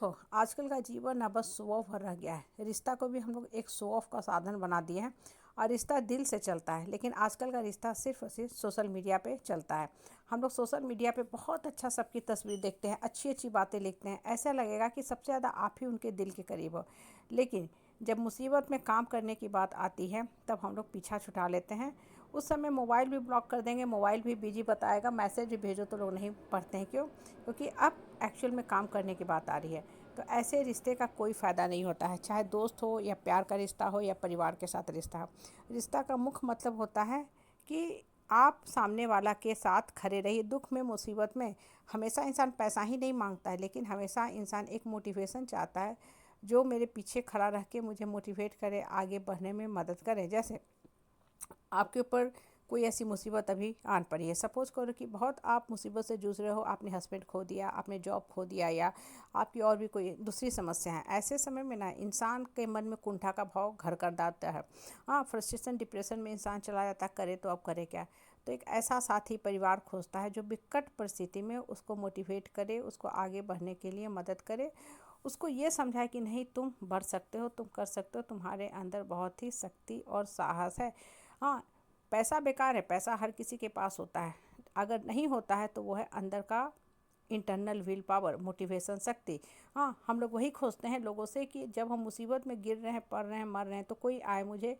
देखो, आजकल का जीवन ना बस शो ऑफ भर रह गया है। रिश्ता को भी हम लोग एक शो ऑफ का साधन बना दिए हैं। और रिश्ता दिल से चलता है, लेकिन आजकल का रिश्ता सिर्फ और सिर्फ सोशल मीडिया पे चलता है। हम लोग सोशल मीडिया पे बहुत अच्छा सबकी तस्वीर देखते हैं, अच्छी अच्छी बातें लिखते हैं, ऐसा लगेगा कि सबसे ज़्यादा आप ही उनके दिल के करीब हो। लेकिन जब मुसीबत में काम करने की बात आती है तब हम लोग पीछा छुटा लेते हैं। उस समय मोबाइल भी ब्लॉक कर देंगे, मोबाइल भी बिजी बताएगा, मैसेज भी भेजो तो लोग नहीं पढ़ते हैं। क्यों? क्योंकि अब एक्चुअल में काम करने की बात आ रही है। तो ऐसे रिश्ते का कोई फ़ायदा नहीं होता है, चाहे दोस्त हो या प्यार का रिश्ता हो या परिवार के साथ रिश्ता हो। रिश्ता का मुख्य मतलब होता है कि आप सामने वाला के साथ खड़े रहिए, दुख में मुसीबत में। हमेशा इंसान पैसा ही नहीं मांगता है, लेकिन हमेशा इंसान एक मोटिवेशन चाहता है, जो मेरे पीछे खड़ा रह के मुझे मोटिवेट करे, आगे बढ़ने में मदद करे। जैसे आपके ऊपर कोई ऐसी मुसीबत अभी आन पड़ी है, सपोज़ करो कि बहुत आप मुसीबत से जूझ रहे हो, आपने हस्बैंड खो दिया, आपने जॉब खो दिया, या आपकी और भी कोई दूसरी समस्या है। ऐसे समय में ना इंसान के मन में कुंठा का भाव घर कर दाता है। हाँ, फ्रस्ट्रेशन डिप्रेशन में इंसान चला जाता है, करे तो अब करे क्या। तो एक ऐसा साथी परिवार खोजता है जो विकट परिस्थिति में उसको मोटिवेट करे, उसको आगे बढ़ने के लिए मदद करे, उसको ये समझाए कि नहीं, तुम बढ़ सकते हो, तुम कर सकते हो, तुम्हारे अंदर बहुत ही शक्ति और साहस है। हाँ, पैसा बेकार है, पैसा हर किसी के पास होता है। अगर नहीं होता है तो वो है अंदर का इंटरनल विल पावर, मोटिवेशन, शक्ति। हाँ, हम लोग वही खोजते हैं लोगों से कि जब हम मुसीबत में गिर रहे हैं, पड़ रहे हैं, मर रहे हैं, तो कोई आए, मुझे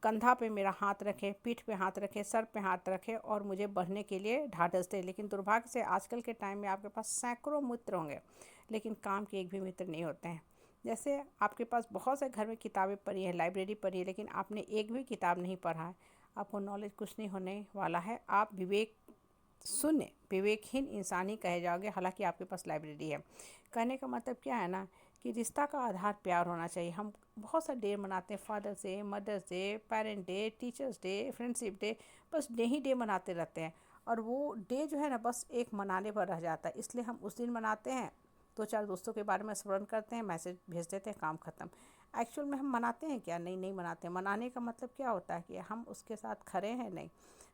कंधा पे मेरा हाथ रखे, पीठ पे हाथ रखे, सर पे हाथ रखे और मुझे बढ़ने के लिए ढाढ़स दे। लेकिन दुर्भाग्य से आजकल के टाइम में आपके पास सैकड़ों मित्र होंगे, लेकिन काम के एक भी मित्र नहीं होते हैं। जैसे आपके पास बहुत से घर में किताबें पढ़ी है, लाइब्रेरी पढ़ी है, लेकिन आपने एक भी किताब नहीं पढ़ा है, आपको नॉलेज कुछ नहीं होने वाला है। आप शून्य विवेकहीन इंसान ही कहे जाओगे, हालांकि आपके पास लाइब्रेरी है। कहने का मतलब क्या है ना, कि रिश्ता का आधार प्यार होना चाहिए। हम बहुत सा डे मनाते हैं, father's day, mother's day, parent day, teacher's day, friendship day, बस डे ही डे मनाते रहते हैं। और वो डे जो है ना, बस एक मनाने पर रह जाता है, इसलिए हम उस दिन मनाते हैं, दो चार दोस्तों के बारे में स्मरण करते हैं, मैसेज भेज देते हैं, काम ख़त्म। एक्चुअल में हम मनाते हैं क्या? नहीं, नहीं मनाते। मनाने का मतलब क्या होता है कि हम उसके साथ खड़े हैं। नहीं,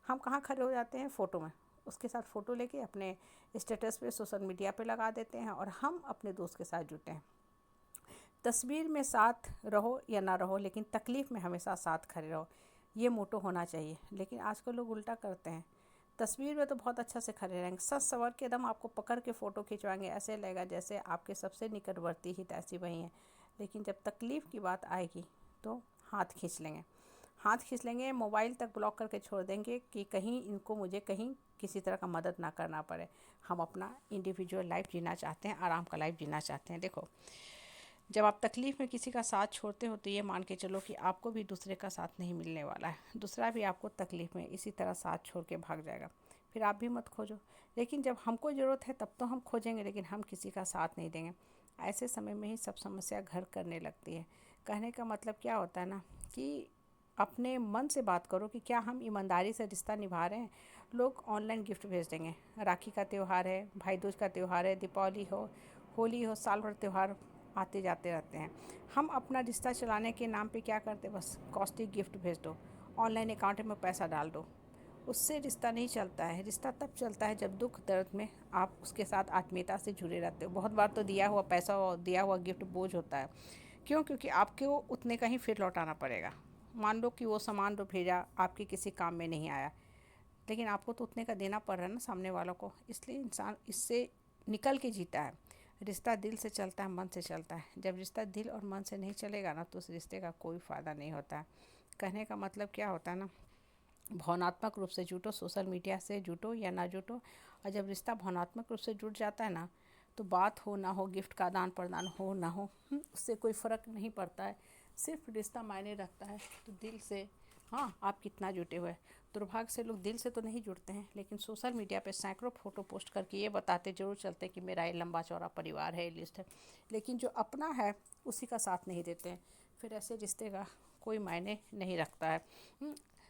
हम कहाँ खड़े हो जाते हैं? फ़ोटो में। उसके साथ फ़ोटो लेके अपने स्टेटस पे, सोशल मीडिया पे लगा देते हैं, और हम अपने दोस्त के साथ जुटे हैं। तस्वीर में साथ रहो या ना रहो, लेकिन तकलीफ़ में हमेशा साथ खड़े रहो, ये मोटो होना चाहिए। लेकिन आजकल लोग उल्टा करते हैं। तस्वीर में तो बहुत अच्छा से खड़े रहेंगे, सच सवर के एकदम आपको पकड़ के फ़ोटो खिंचवाएंगे, ऐसे लगेगा जैसे आपके सबसे निकटवर्ती ही ऐसी वही हैं। लेकिन जब तकलीफ़ की बात आएगी तो हाथ खींच लेंगे, हाथ खींच लेंगे, मोबाइल तक ब्लॉक करके छोड़ देंगे कि कहीं इनको मुझे कहीं किसी तरह का मदद ना करना पड़े। हम अपना इंडिविजुअल लाइफ जीना चाहते हैं, आराम का लाइफ जीना चाहते हैं। देखो, जब आप तकलीफ़ में किसी का साथ छोड़ते हो तो ये मान के चलो कि आपको भी दूसरे का साथ नहीं मिलने वाला है। दूसरा भी आपको तकलीफ़ में इसी तरह साथ छोड़ के भाग जाएगा, फिर आप भी मत खोजो। लेकिन जब हमको ज़रूरत है तब तो हम खोजेंगे, लेकिन हम किसी का साथ नहीं देंगे। ऐसे समय में ही सब समस्या घर करने लगती है। कहने का मतलब क्या होता है ना, कि अपने मन से बात करो कि क्या हम ईमानदारी से रिश्ता निभा रहे हैं। लोग ऑनलाइन गिफ्ट भेज देंगे, राखी का त्यौहार है, भाई दूज का त्यौहार है, दीपावली हो, होली हो, साल भर त्यौहार आते जाते रहते हैं। हम अपना रिश्ता चलाने के नाम पे क्या करते हैं? बस कॉस्टली गिफ्ट भेज दो, ऑनलाइन अकाउंट में पैसा डाल दो। उससे रिश्ता नहीं चलता है। रिश्ता तब चलता है जब दुख दर्द में आप उसके साथ आत्मीयता से जुड़े रहते हो। बहुत बार तो दिया हुआ पैसा और दिया हुआ गिफ्ट बोझ होता है। क्यों? क्योंकि आपको उतने का ही फिर लौटाना पड़ेगा। मान लो कि वो सामान जो भेजा आपके किसी काम में नहीं आया, लेकिन आपको तो उतने का देना पड़ रहा है ना सामने वालों को। इसलिए इंसान इससे निकल के जीता है। रिश्ता दिल से चलता है, मन से चलता है। जब रिश्ता दिल और मन से नहीं चलेगा ना, तो उस रिश्ते का कोई फ़ायदा नहीं होता है। कहने का मतलब क्या होता है ना, भावनात्मक रूप से जुटो, सोशल मीडिया से जुटो या ना जुटो। और जब रिश्ता भावनात्मक रूप से जुट जाता है ना, तो बात हो ना हो, गिफ्ट का आदान प्रदान हो ना हो, उससे कोई फ़र्क नहीं पड़ता है। सिर्फ रिश्ता मायने रखता है तो दिल से, हाँ, आप कितना जुटे हुए हैं। दुर्भाग्य से लोग दिल से तो नहीं जुड़ते हैं, लेकिन सोशल मीडिया पे सैकड़ों फ़ोटो पोस्ट करके ये बताते जरूर चलते हैं कि मेरा ये लंबा चौड़ा परिवार है, ये लिस्ट है। लेकिन जो अपना है उसी का साथ नहीं देते हैं। फिर ऐसे रिश्ते का कोई मायने नहीं रखता है।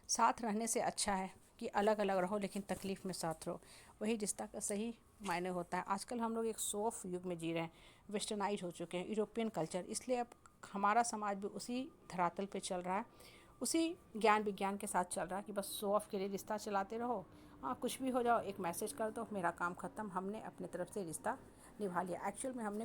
साथ रहने से अच्छा है कि अलग अलग रहो, लेकिन तकलीफ़ में साथ रहो, वही रिश्ता का सही मायने होता है। आजकल हम लोग एक शो ऑफ युग में जी रहे हैं, वेस्टर्नाइज हो चुके हैं, यूरोपियन कल्चर। इसलिए अब हमारा समाज भी उसी धरातल पे चल रहा है, उसी ज्ञान विज्ञान के साथ चल रहा है कि बस शो ऑफ के लिए रिश्ता चलाते रहो। हाँ, कुछ भी हो जाओ, एक मैसेज कर दो, मेरा काम ख़त्म, हमने अपने तरफ से रिश्ता निभा लिया। एक्चुअल में हमने